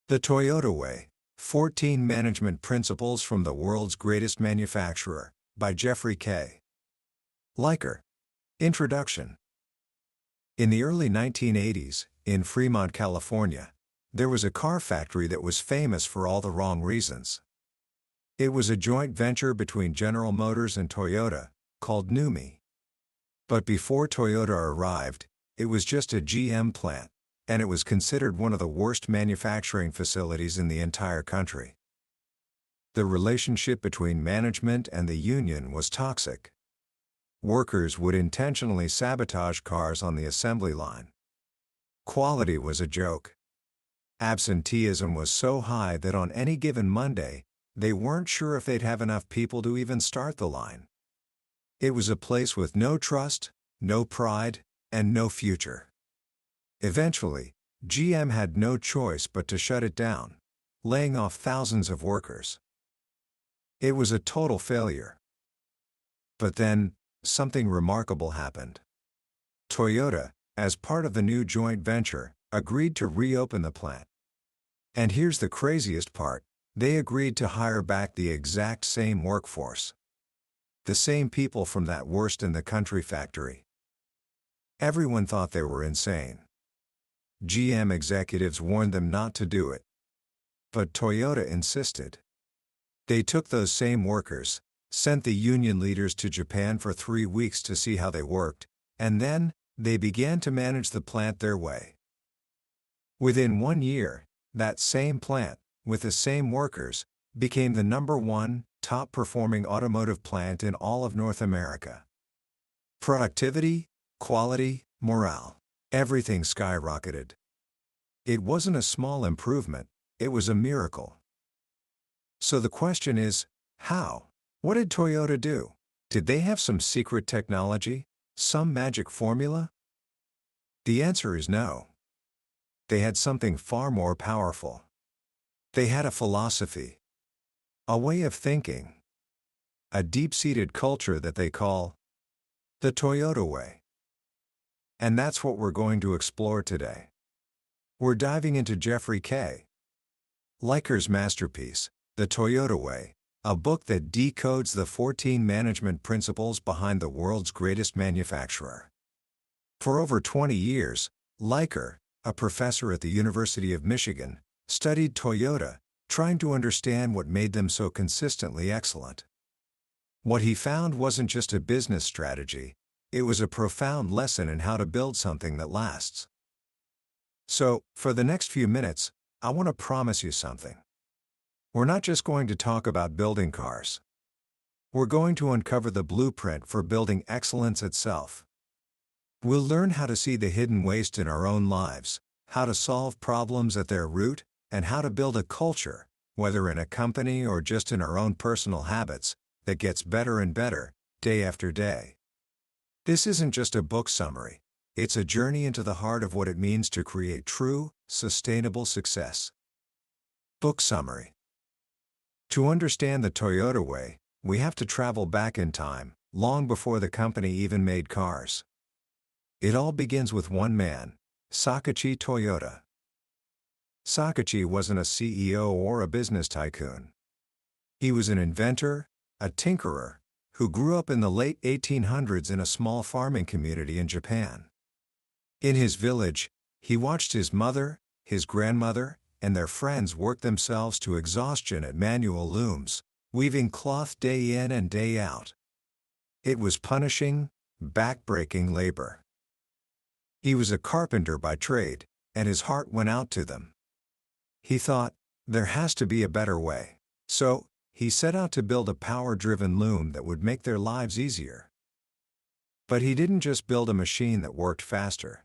The Toyota Way, 14 Management Principles from the World's Greatest Manufacturer, by Jeffrey K. Liker. Introduction. In the early 1980s, in Fremont, California, there was a car factory that was famous for all the wrong reasons. It was a joint venture between General Motors and Toyota, called NUMMI. But before Toyota arrived, it was just a GM plant, and it was considered one of the worst manufacturing facilities in the entire country. The relationship between management and the union was toxic. Workers would intentionally sabotage cars on the assembly line. Quality was a joke. Absenteeism was so high that on any given Monday, they weren't sure if they'd have enough people to even start the line. It was a place with no trust, no pride, and no future. Eventually, GM had no choice but to shut it down, laying off thousands of workers. It was a total failure. But then, something remarkable happened. Toyota, as part of the new joint venture, agreed to reopen the plant. And here's the craziest part, they agreed to hire back the exact same workforce. The same people from that worst in the country factory. Everyone thought they were insane. GM executives warned them not to do it. But Toyota insisted. They took those same workers, sent the union leaders to Japan for 3 weeks to see how they worked, and then, they began to manage the plant their way. Within 1 year, that same plant, with the same workers, became the #1 top-performing automotive plant in all of North America. Productivity, quality, morale. Everything skyrocketed. It wasn't a small improvement, it was a miracle. So the question is, how? What did Toyota do? Did they have some secret technology? Some magic formula? The answer is no. They had something far more powerful. They had a philosophy. A way of thinking. A deep-seated culture that they call the Toyota Way. And that's what we're going to explore today. We're diving into Jeffrey K. Liker's masterpiece, The Toyota Way, a book that decodes the 14 management principles behind the world's greatest manufacturer. For over 20 years, Liker, a professor at the University of Michigan, studied Toyota, trying to understand what made them so consistently excellent. What he found wasn't just a business strategy, it was a profound lesson in how to build something that lasts. So, for the next few minutes, I want to promise you something. We're not just going to talk about building cars. We're going to uncover the blueprint for building excellence itself. We'll learn how to see the hidden waste in our own lives, how to solve problems at their root, and how to build a culture, whether in a company or just in our own personal habits, that gets better and better, day after day. This isn't just a book summary, it's a journey into the heart of what it means to create true, sustainable success. Book summary. To understand the Toyota Way, we have to travel back in time, long before the company even made cars. It all begins with one man, Sakachi Toyota. Sakachi wasn't a CEO or a business tycoon. He was an inventor, a tinkerer, who grew up in the late 1800s in a small farming community in Japan. In his village, he watched his mother, his grandmother, and their friends work themselves to exhaustion at manual looms, weaving cloth day in and day out. It was punishing, back-breaking labor. He was a carpenter by trade, and his heart went out to them. He thought, there has to be a better way. So, he set out to build a power-driven loom that would make their lives easier. But he didn't just build a machine that worked faster.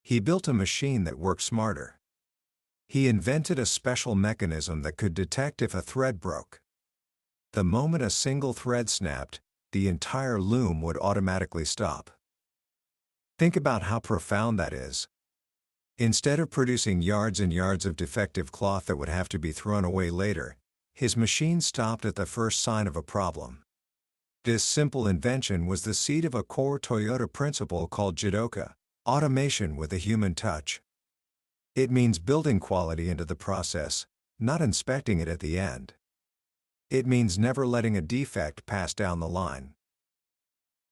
He built a machine that worked smarter. He invented a special mechanism that could detect if a thread broke. The moment a single thread snapped, the entire loom would automatically stop. Think about how profound that is. Instead of producing yards and yards of defective cloth that would have to be thrown away later, his machine stopped at the first sign of a problem. This simple invention was the seed of a core Toyota principle called Jidoka, automation with a human touch. It means building quality into the process, not inspecting it at the end. It means never letting a defect pass down the line.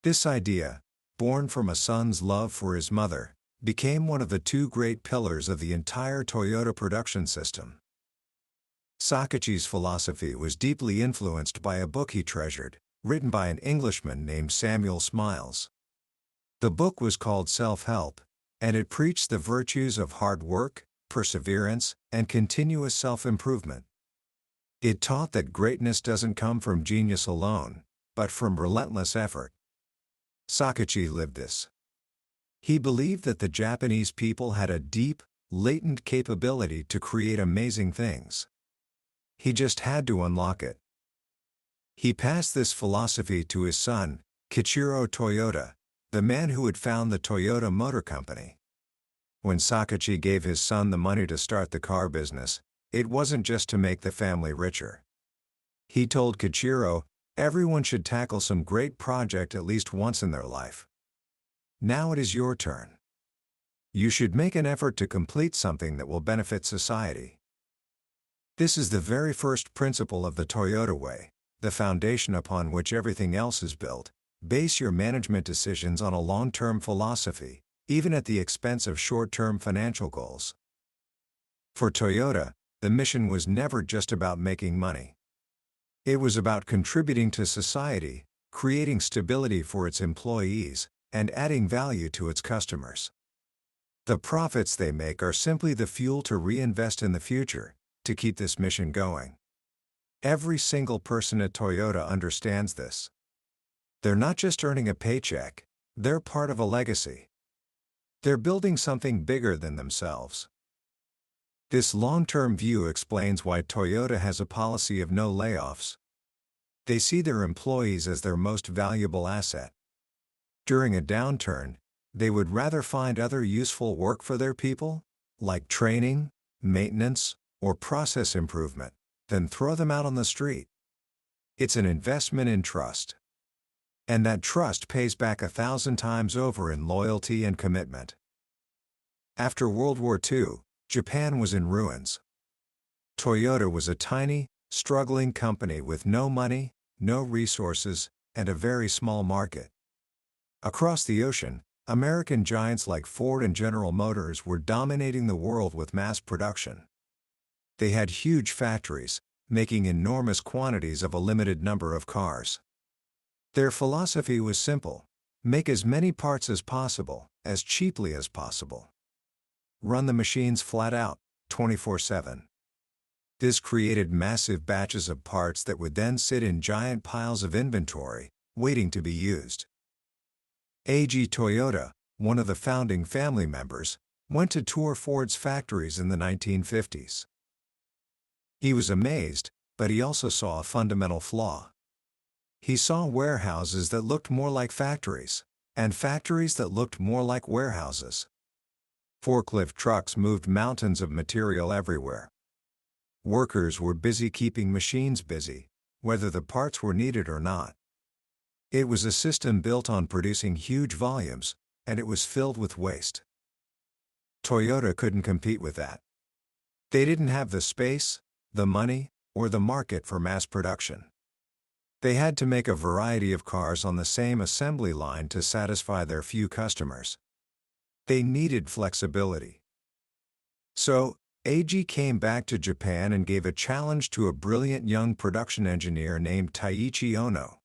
This idea, born from a son's love for his mother, became one of the two great pillars of the entire Toyota production system. Sakachi's philosophy was deeply influenced by a book he treasured, written by an Englishman named Samuel Smiles. The book was called Self-Help, and it preached the virtues of hard work, perseverance, and continuous self-improvement. It taught that greatness doesn't come from genius alone, but from relentless effort. Sakachi lived this. He believed that the Japanese people had a deep, latent capability to create amazing things. He just had to unlock it. He passed this philosophy to his son, Kichiro Toyota, the man who had founded the Toyota Motor Company. When Sakachi gave his son the money to start the car business, it wasn't just to make the family richer. He told Kichiro, everyone should tackle some great project at least once in their life. Now it is your turn. You should make an effort to complete something that will benefit society. This is the very first principle of the Toyota Way, the foundation upon which everything else is built. Base your management decisions on a long-term philosophy, even at the expense of short-term financial goals. For Toyota, the mission was never just about making money. It was about contributing to society, creating stability for its employees, and adding value to its customers. The profits they make are simply the fuel to reinvest in the future, to keep this mission going. Every single person at Toyota understands this. They're not just earning a paycheck, they're part of a legacy. They're building something bigger than themselves. This long-term view explains why Toyota has a policy of no layoffs. They see their employees as their most valuable asset. During a downturn, they would rather find other useful work for their people, like training, maintenance, or process improvement, than throw them out on the street. It's an investment in trust. And that trust pays back 1,000 times over in loyalty and commitment. After World War II, Japan was in ruins. Toyota was a tiny, struggling company with no money, no resources, and a very small market. Across the ocean, American giants like Ford and General Motors were dominating the world with mass production. They had huge factories, making enormous quantities of a limited number of cars. Their philosophy was simple: make as many parts as possible, as cheaply as possible. Run the machines flat out, 24/7. This created massive batches of parts that would then sit in giant piles of inventory, waiting to be used. A.G. Toyota, one of the founding family members, went to tour Ford's factories in the 1950s. He was amazed, but he also saw a fundamental flaw. He saw warehouses that looked more like factories, and factories that looked more like warehouses. Forklift trucks moved mountains of material everywhere. Workers were busy keeping machines busy, whether the parts were needed or not. It was a system built on producing huge volumes, and it was filled with waste. Toyota couldn't compete with that. They didn't have the space, the money, or the market for mass production. They had to make a variety of cars on the same assembly line to satisfy their few customers. They needed flexibility. So, A.G. came back to Japan and gave a challenge to a brilliant young production engineer named Taiichi Ono.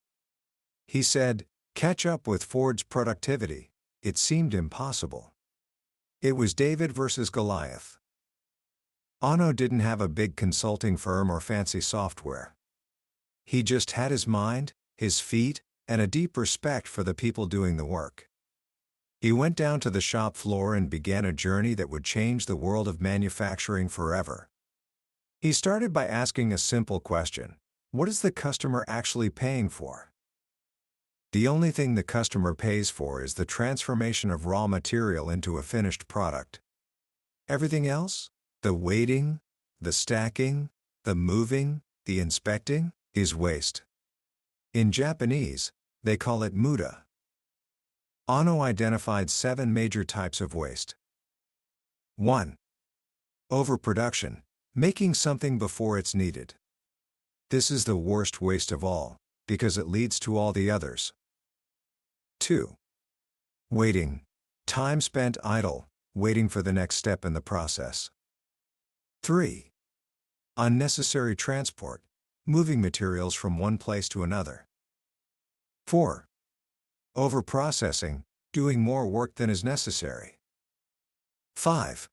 He said, "Catch up with Ford's productivity." It seemed impossible. It was David versus Goliath. Ono didn't have a big consulting firm or fancy software. He just had his mind, his feet, and a deep respect for the people doing the work. He went down to the shop floor and began a journey that would change the world of manufacturing forever. He started by asking a simple question: what is the customer actually paying for? The only thing the customer pays for is the transformation of raw material into a finished product. Everything else, the waiting, the stacking, the moving, the inspecting, is waste. In Japanese, they call it muda. Ono identified 7 major types of waste. 1. Overproduction, making something before it's needed. This is the worst waste of all, because it leads to all the others. 2. Waiting, time spent idle, waiting for the next step in the process. 3. Unnecessary transport, moving materials from one place to another. 4. Overprocessing, doing more work than is necessary. 5.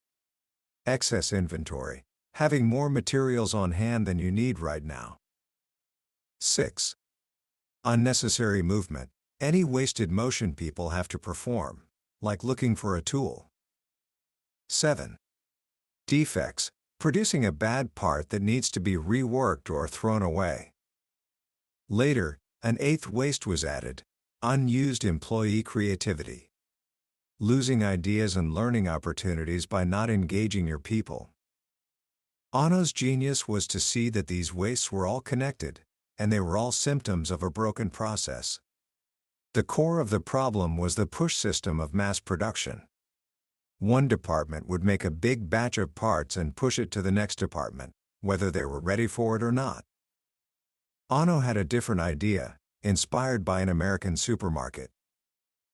Excess inventory, having more materials on hand than you need right now. 6. Unnecessary movement, any wasted motion people have to perform, like looking for a tool. 7. Defects, producing a bad part that needs to be reworked or thrown away. Later, an 8th waste was added: unused employee creativity. Losing ideas and learning opportunities by not engaging your people. Ono's genius was to see that these wastes were all connected, and they were all symptoms of a broken process. The core of the problem was the push system of mass production. One department would make a big batch of parts and push it to the next department, whether they were ready for it or not. Ono had a different idea, inspired by an American supermarket.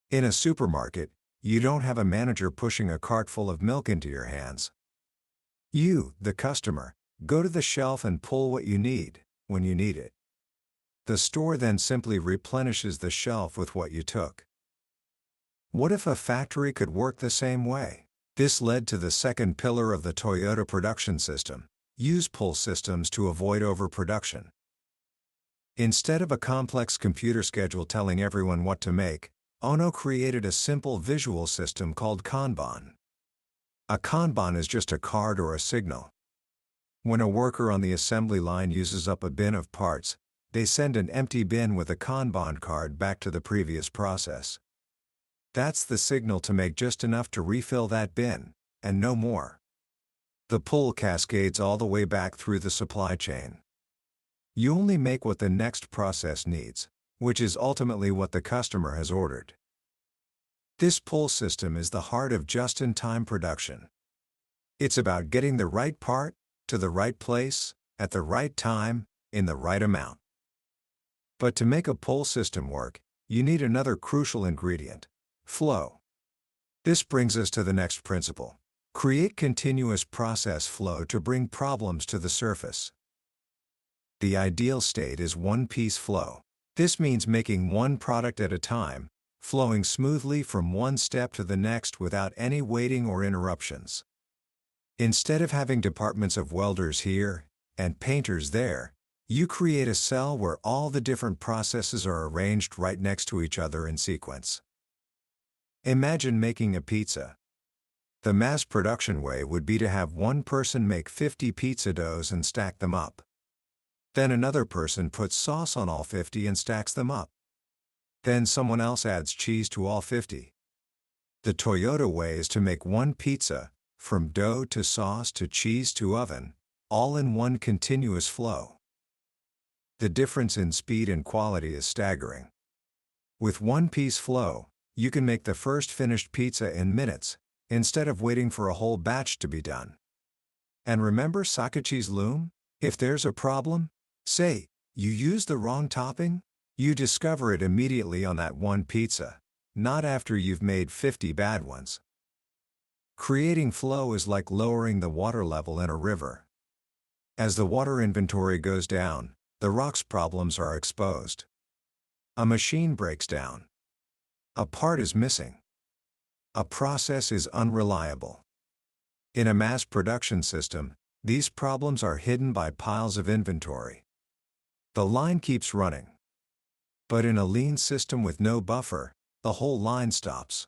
In a supermarket, you don't have a manager pushing a cart full of milk into your hands. You, the customer, go to the shelf and pull what you need, when you need it. The store then simply replenishes the shelf with what you took. What if a factory could work the same way? This led to the second pillar of the Toyota production system: use pull systems to avoid overproduction. Instead of a complex computer schedule telling everyone what to make, Ono created a simple visual system called Kanban. A Kanban is just a card or a signal. When a worker on the assembly line uses up a bin of parts, they send an empty bin with a Kanban card back to the previous process. That's the signal to make just enough to refill that bin, and no more. The pull cascades all the way back through the supply chain. You only make what the next process needs, which is ultimately what the customer has ordered. This pull system is the heart of just-in-time production. It's about getting the right part, to the right place, at the right time, in the right amount. But to make a pull system work, you need another crucial ingredient: flow. This brings us to the next principle: create continuous process flow to bring problems to the surface. The ideal state is one-piece flow. This means making one product at a time, flowing smoothly from one step to the next without any waiting or interruptions. Instead of having departments of welders here and painters there, you create a cell where all the different processes are arranged right next to each other in sequence. Imagine making a pizza. The mass production way would be to have one person make 50 pizza doughs and stack them up. Then another person puts sauce on all 50 and stacks them up. Then someone else adds cheese to all 50. The Toyota way is to make one pizza, from dough to sauce to cheese to oven, all in one continuous flow. The difference in speed and quality is staggering. With one-piece flow, you can make the first finished pizza in minutes, instead of waiting for a whole batch to be done. And remember Sakachi's loom? If there's a problem, say, you use the wrong topping, you discover it immediately on that one pizza, not after you've made 50 bad ones. Creating flow is like lowering the water level in a river. As the water inventory goes down, the rock's problems are exposed. A machine breaks down. A part is missing. A process is unreliable. In a mass production system, these problems are hidden by piles of inventory. The line keeps running. But in a lean system with no buffer, the whole line stops.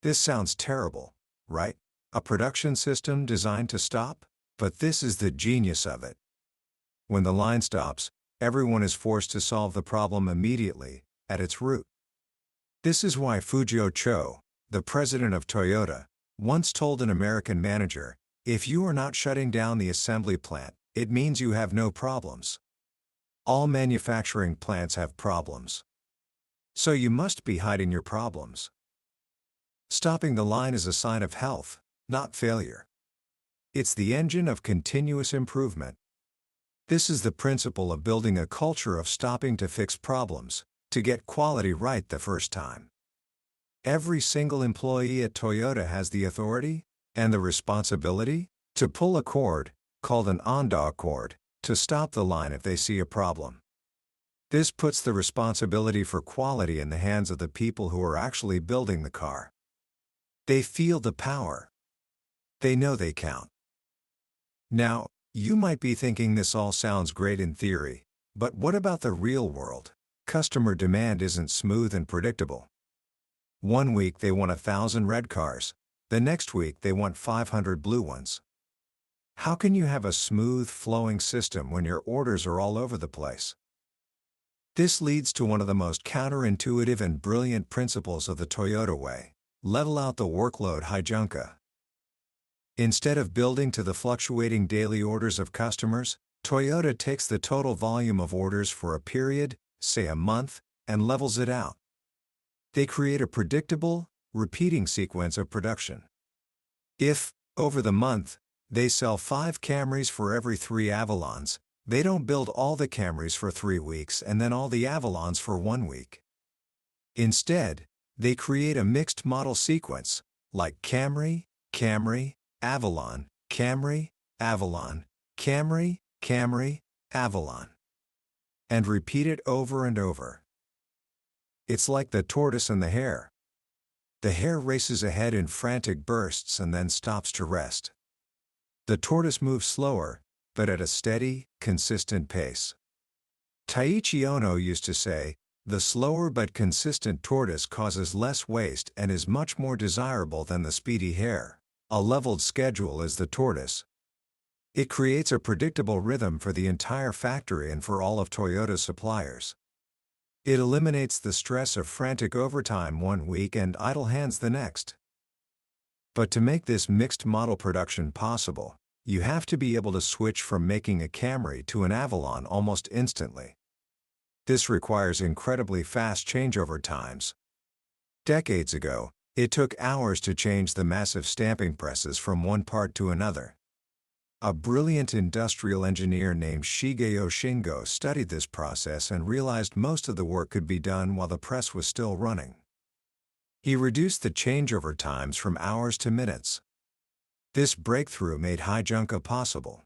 This sounds terrible, right? A production system designed to stop? But this is the genius of it. When the line stops, everyone is forced to solve the problem immediately, at its root. This is why Fujio Cho, the president of Toyota, once told an American manager, "If you are not shutting down the assembly plant, it means you have no problems." All manufacturing plants have problems. So you must be hiding your problems. Stopping the line is a sign of health, not failure. It's the engine of continuous improvement. This is the principle of building a culture of stopping to fix problems, to get quality right the first time. Every single employee at Toyota has the authority and the responsibility to pull a cord, called an on-dog cord, to stop the line if they see a problem. This puts the responsibility for quality in the hands of the people who are actually building the car. They feel the power. They know they count. Now, you might be thinking this all sounds great in theory, but what about the real world? Customer demand isn't smooth and predictable. One week they want 1,000 red cars, the next week they want 500 blue ones. How can you have a smooth, flowing system when your orders are all over the place? This leads to one of the most counterintuitive and brilliant principles of the Toyota way: level out the workload. Jidoka. Instead of building to the fluctuating daily orders of customers, Toyota takes the total volume of orders for a period, say a month, and levels it out. They create a predictable, repeating sequence of production. If, over the month, they sell 5 Camrys for every 3 Avalons, they don't build all the Camrys for 3 weeks and then all the Avalons for 1 week. Instead, they create a mixed model sequence, like Camry, Camry, Avalon, Camry, Avalon, Camry, Camry, Avalon, and repeat it over and over. It's like the tortoise and the hare. The hare races ahead in frantic bursts and then stops to rest. The tortoise moves slower, but at a steady, consistent pace. Taiichi Ono used to say, "The slower but consistent tortoise causes less waste and is much more desirable than the speedy hare." A leveled schedule is the tortoise. It creates a predictable rhythm for the entire factory and for all of Toyota's suppliers. It eliminates the stress of frantic overtime one week and idle hands the next. But to make this mixed model production possible, you have to be able to switch from making a Camry to an Avalon almost instantly. This requires incredibly fast changeover times. Decades ago, it took hours to change the massive stamping presses from one part to another. A brilliant industrial engineer named Shigeo Shingo studied this process and realized most of the work could be done while the press was still running. He reduced the changeover times from hours to minutes. This breakthrough made Jidoka possible.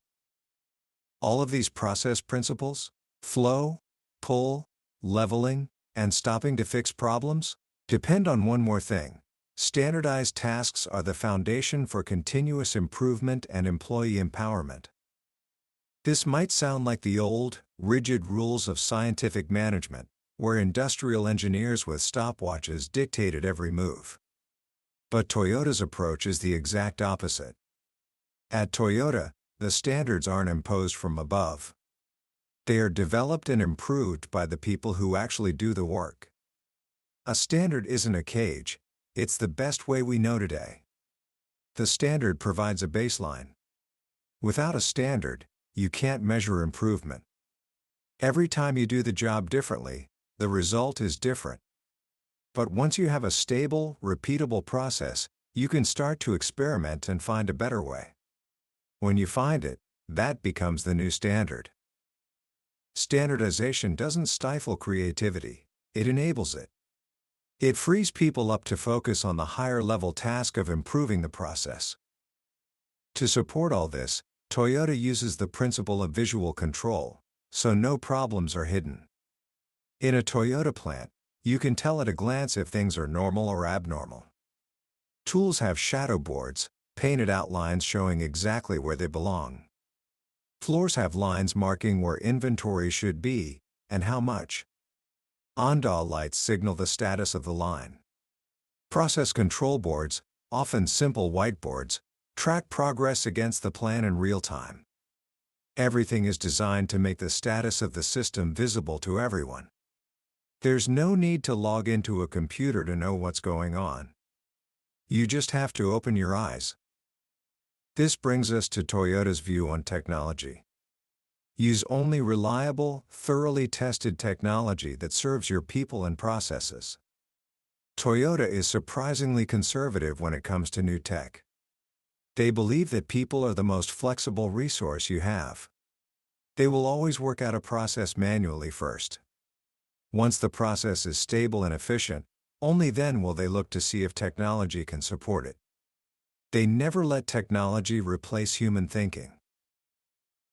All of these process principles, flow, pull, leveling, and stopping to fix problems, depend on one more thing: standardized tasks are the foundation for continuous improvement and employee empowerment. This might sound like the old, rigid rules of scientific management, where industrial engineers with stopwatches dictated every move. But Toyota's approach is the exact opposite. At Toyota, the standards aren't imposed from above. They are developed and improved by the people who actually do the work. A standard isn't a cage, it's the best way we know today. The standard provides a baseline. Without a standard, you can't measure improvement. Every time you do the job differently, the result is different. But once you have a stable, repeatable process, you can start to experiment and find a better way. When you find it, that becomes the new standard. Standardization doesn't stifle creativity, it enables it. It frees people up to focus on the higher-level task of improving the process. To support all this, Toyota uses the principle of visual control, so no problems are hidden. In a Toyota plant, you can tell at a glance if things are normal or abnormal. Tools have shadow boards, painted outlines showing exactly where they belong. Floors have lines marking where inventory should be, and how much. On-dial lights signal the status of the line. Process control boards, often simple whiteboards, track progress against the plan in real time. Everything is designed to make the status of the system visible to everyone. There's no need to log into a computer to know what's going on. You just have to open your eyes. This brings us to Toyota's view on technology. Use only reliable, thoroughly tested technology that serves your people and processes. Toyota is surprisingly conservative when it comes to new tech. They believe that people are the most flexible resource you have. They will always work out a process manually first. Once the process is stable and efficient, only then will they look to see if technology can support it. They never let technology replace human thinking.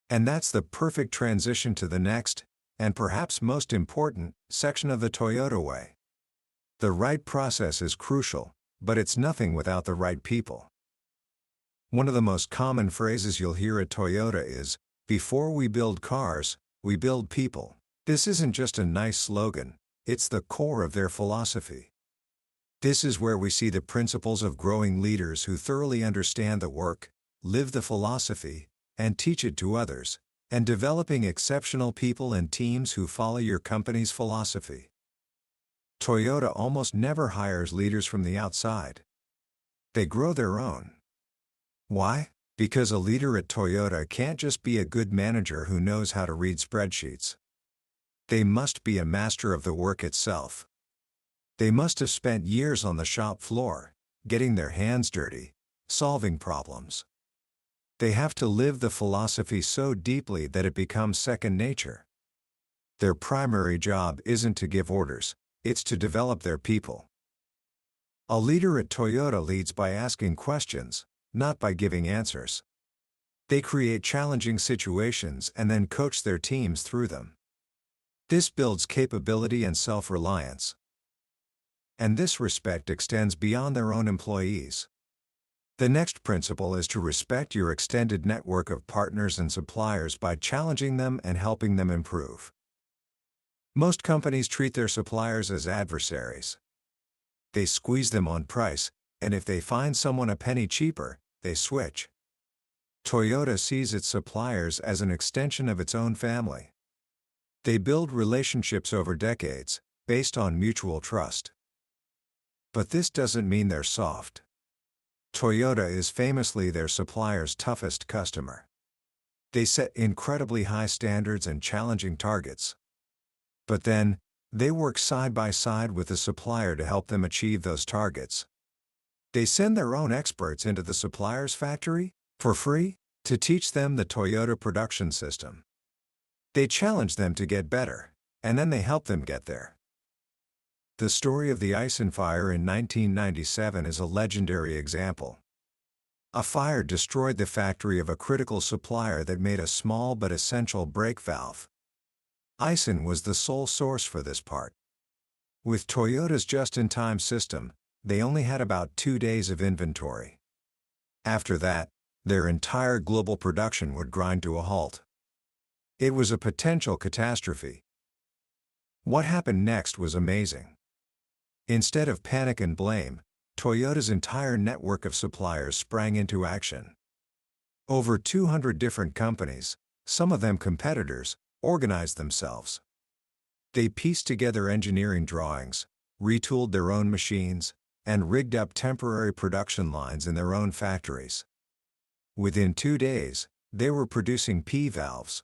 And that's the perfect transition to the next, and perhaps most important, section of the Toyota way. The right process is crucial, but it's nothing without the right people. One of the most common phrases you'll hear at Toyota is, "Before we build cars, we build people." This isn't just a nice slogan, it's the core of their philosophy. This is where we see the principles of growing leaders who thoroughly understand the work, live the philosophy, and teach it to others, and developing exceptional people and teams who follow your company's philosophy. Toyota almost never hires leaders from the outside. They grow their own. Why? Because a leader at Toyota can't just be a good manager who knows how to read spreadsheets. They must be a master of the work itself. They must have spent years on the shop floor, getting their hands dirty, solving problems. They have to live the philosophy so deeply that it becomes second nature. Their primary job isn't to give orders, it's to develop their people. A leader at Toyota leads by asking questions, not by giving answers. They create challenging situations and then coach their teams through them. This builds capability and self-reliance. And this respect extends beyond their own employees. The next principle is to respect your extended network of partners and suppliers by challenging them and helping them improve. Most companies treat their suppliers as adversaries. They squeeze them on price, and if they find someone a penny cheaper, they switch. Toyota sees its suppliers as an extension of its own family. They build relationships over decades, based on mutual trust. But this doesn't mean they're soft. Toyota is famously their suppliers' toughest customer. They set incredibly high standards and challenging targets. But then, they work side by side with the supplier to help them achieve those targets. They send their own experts into the supplier's factory, for free, to teach them the Toyota production system. They challenge them to get better, and then they help them get there. The story of the Aisin fire in 1997 is a legendary example. A fire destroyed the factory of a critical supplier that made a small but essential brake valve. Aisin was the sole source for this part. With Toyota's just-in-time system, they only had about 2 days of inventory. After that, their entire global production would grind to a halt. It was a potential catastrophe. What happened next was amazing. Instead of panic and blame, Toyota's entire network of suppliers sprang into action. Over 200 different companies, some of them competitors, organized themselves. They pieced together engineering drawings, retooled their own machines, and rigged up temporary production lines in their own factories. Within 2 days, they were producing P-valves.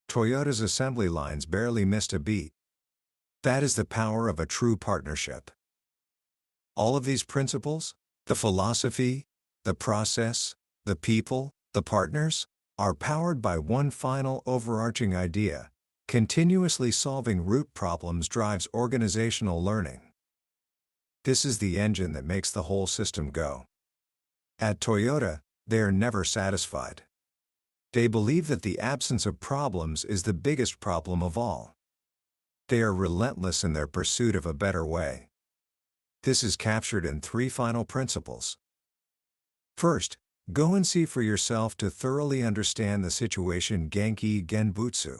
Toyota's assembly lines barely missed a beat. That is the power of a true partnership. All of these principles, the philosophy, the process, the people, the partners, are powered by one final overarching idea: continuously solving root problems drives organizational learning. This is the engine that makes the whole system go. At Toyota, they are never satisfied. They believe that the absence of problems is the biggest problem of all. They are relentless in their pursuit of a better way. This is captured in 3 final principles. First, go and see for yourself to thoroughly understand the situation. Genki Genbutsu.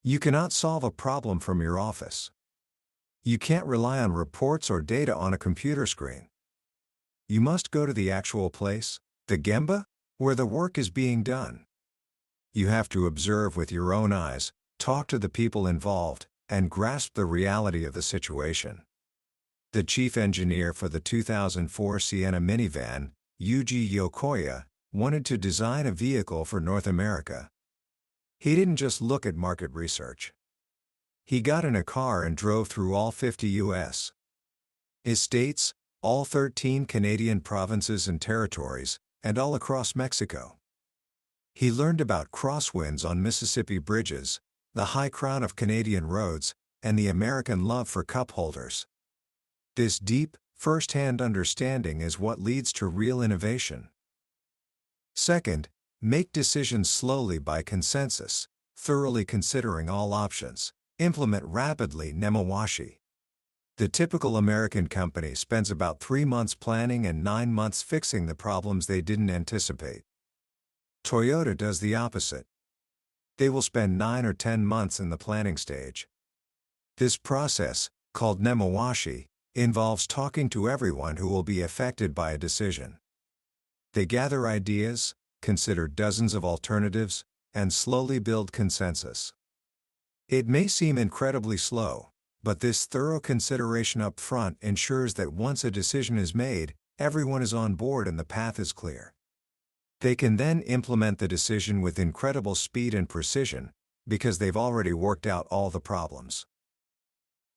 You cannot solve a problem from your office. You can't rely on reports or data on a computer screen. You must go to the actual place, the Gemba, where the work is being done. You have to observe with your own eyes, talk to the people involved, and grasp the reality of the situation. The chief engineer for the 2004 Sienna minivan, Yuji Yokoya, wanted to design a vehicle for North America. He didn't just look at market research. He got in a car and drove through all 50 U.S. states, all 13 Canadian provinces and territories, and all across Mexico. He learned about crosswinds on Mississippi bridges, the high crown of Canadian roads, and the American love for cup holders. This deep, first-hand understanding is what leads to real innovation. Second, make decisions slowly by consensus, thoroughly considering all options. Implement rapidly nemawashi. The typical American company spends about 3 months planning and 9 months fixing the problems they didn't anticipate. Toyota does the opposite. They will spend 9 or 10 months in the planning stage. This process, called nemawashi, involves talking to everyone who will be affected by a decision. They gather ideas, consider dozens of alternatives, and slowly build consensus. It may seem incredibly slow, but this thorough consideration up front ensures that once a decision is made, everyone is on board and the path is clear. They can then implement the decision with incredible speed and precision, because they've already worked out all the problems.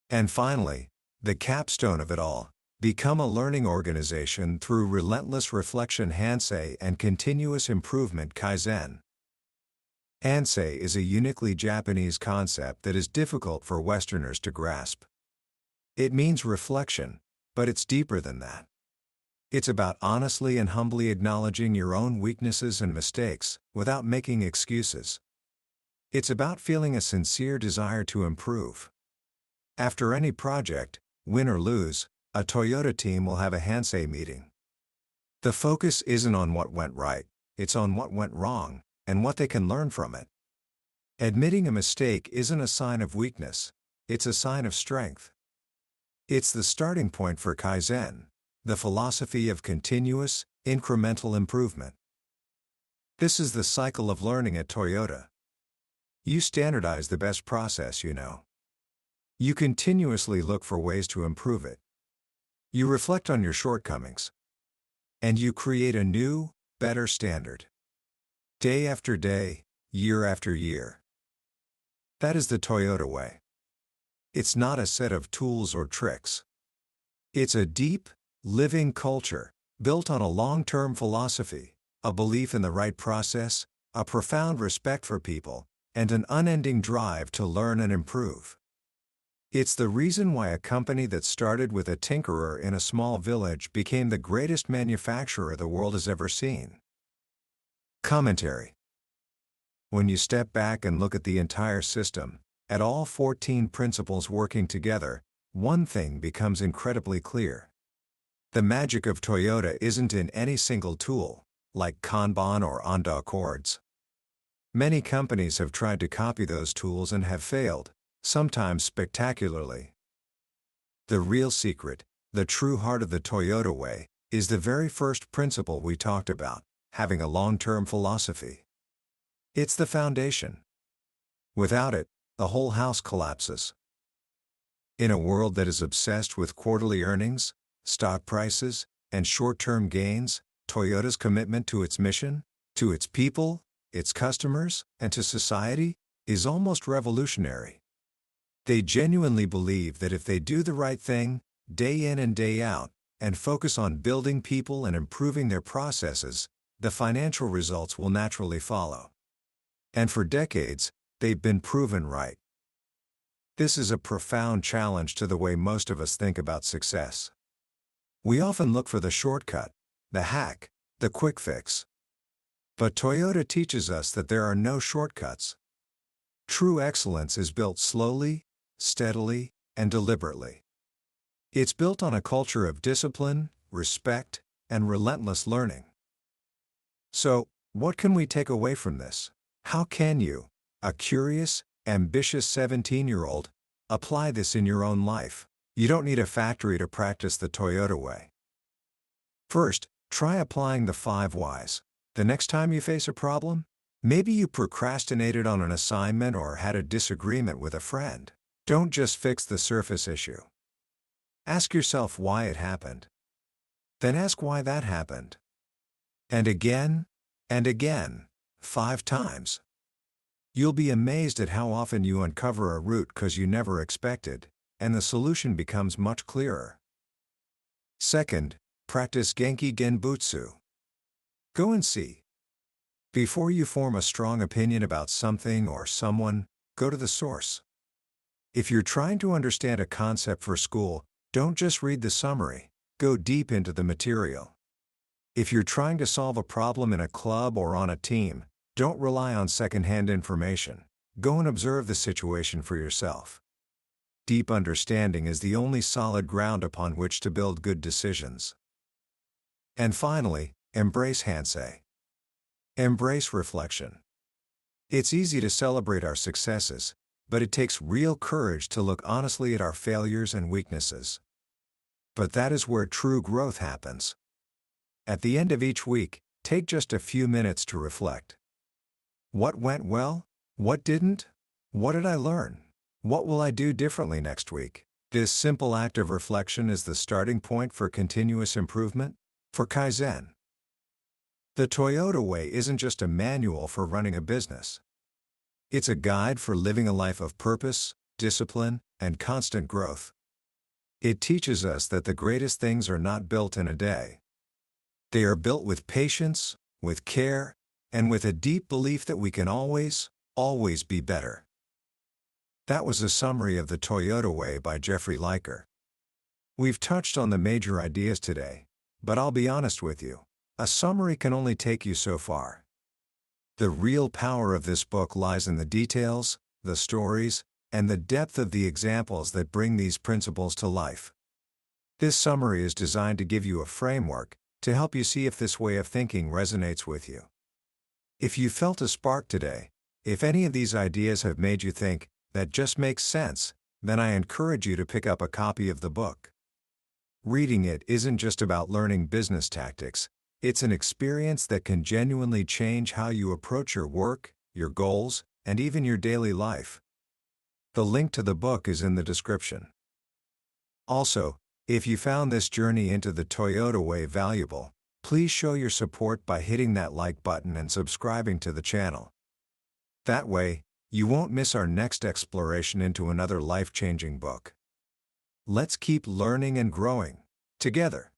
And finally, the capstone of it all, become a learning organization through relentless reflection Hansei and continuous improvement Kaizen. Hansei is a uniquely Japanese concept that is difficult for Westerners to grasp. It means reflection, but it's deeper than that. It's about honestly and humbly acknowledging your own weaknesses and mistakes, without making excuses. It's about feeling a sincere desire to improve. After any project, win or lose, a Toyota team will have a Hansei meeting. The focus isn't on what went right, it's on what went wrong, and what they can learn from it. Admitting a mistake isn't a sign of weakness, it's a sign of strength. It's the starting point for Kaizen, the philosophy of continuous, incremental improvement. This is the cycle of learning at Toyota. You standardize the best process you know. You continuously look for ways to improve it. You reflect on your shortcomings. And you create a new, better standard. Day after day, year after year. That is the Toyota way. It's not a set of tools or tricks. It's a deep, living culture, built on a long-term philosophy, a belief in the right process, a profound respect for people, and an unending drive to learn and improve. It's the reason why a company that started with a tinkerer in a small village became the greatest manufacturer the world has ever seen. Commentary. When you step back and look at the entire system, at all 14 principles working together, one thing becomes incredibly clear. The magic of Toyota isn't in any single tool, like Kanban or Onda chords. Many companies have tried to copy those tools and have failed, sometimes spectacularly. The real secret, the true heart of the Toyota way, is the very first principle we talked about, having a long-term philosophy. It's the foundation. Without it, the whole house collapses. In a world that is obsessed with quarterly earnings, stock prices, and short-term gains, Toyota's commitment to its mission, to its people, its customers, and to society, is almost revolutionary. They genuinely believe that if they do the right thing, day in and day out, and focus on building people and improving their processes, the financial results will naturally follow. And for decades, they've been proven right. This is a profound challenge to the way most of us think about success. We often look for the shortcut, the hack, the quick fix. But Toyota teaches us that there are no shortcuts. True excellence is built slowly, steadily, and deliberately. It's built on a culture of discipline, respect, and relentless learning. So, what can we take away from this? How can you, a curious, ambitious 17-year-old, apply this in your own life? You don't need a factory to practice the Toyota way. First, try applying the 5 whys. The next time you face a problem, maybe you procrastinated on an assignment or had a disagreement with a friend. Don't just fix the surface issue. Ask yourself why it happened. Then ask why that happened. And again, 5 times. You'll be amazed at how often you uncover a root cause you never expected, and the solution becomes much clearer. Second, practice Genki Genbutsu. Go and see. Before you form a strong opinion about something or someone, go to the source. If you're trying to understand a concept for school, don't just read the summary, go deep into the material. If you're trying to solve a problem in a club or on a team, don't rely on secondhand information. Go and observe the situation for yourself. Deep understanding is the only solid ground upon which to build good decisions. And finally, embrace Hansei. Embrace reflection. It's easy to celebrate our successes, but it takes real courage to look honestly at our failures and weaknesses. But that is where true growth happens. At the end of each week, take just a few minutes to reflect. What went well? What didn't? What did I learn? What will I do differently next week? This simple act of reflection is the starting point for continuous improvement, for Kaizen. The Toyota Way isn't just a manual for running a business. It's a guide for living a life of purpose, discipline, and constant growth. It teaches us that the greatest things are not built in a day. They are built with patience, with care, and with a deep belief that we can always be better. That was a summary of The Toyota Way by Jeffrey Liker. We've touched on the major ideas today, but I'll be honest with you, a summary can only take you so far. The real power of this book lies in the details, the stories, and the depth of the examples that bring these principles to life. This summary is designed to give you a framework, to help you see if this way of thinking resonates with you. If you felt a spark today, if any of these ideas have made you think, that just makes sense, then I encourage you to pick up a copy of the book. Reading it isn't just about learning business tactics, it's an experience that can genuinely change how you approach your work, your goals, and even your daily life. The link to the book is in the description. Also, if you found this journey into the Toyota Way valuable, please show your support by hitting that like button and subscribing to the channel. That way, you won't miss our next exploration into another life-changing book. Let's keep learning and growing together.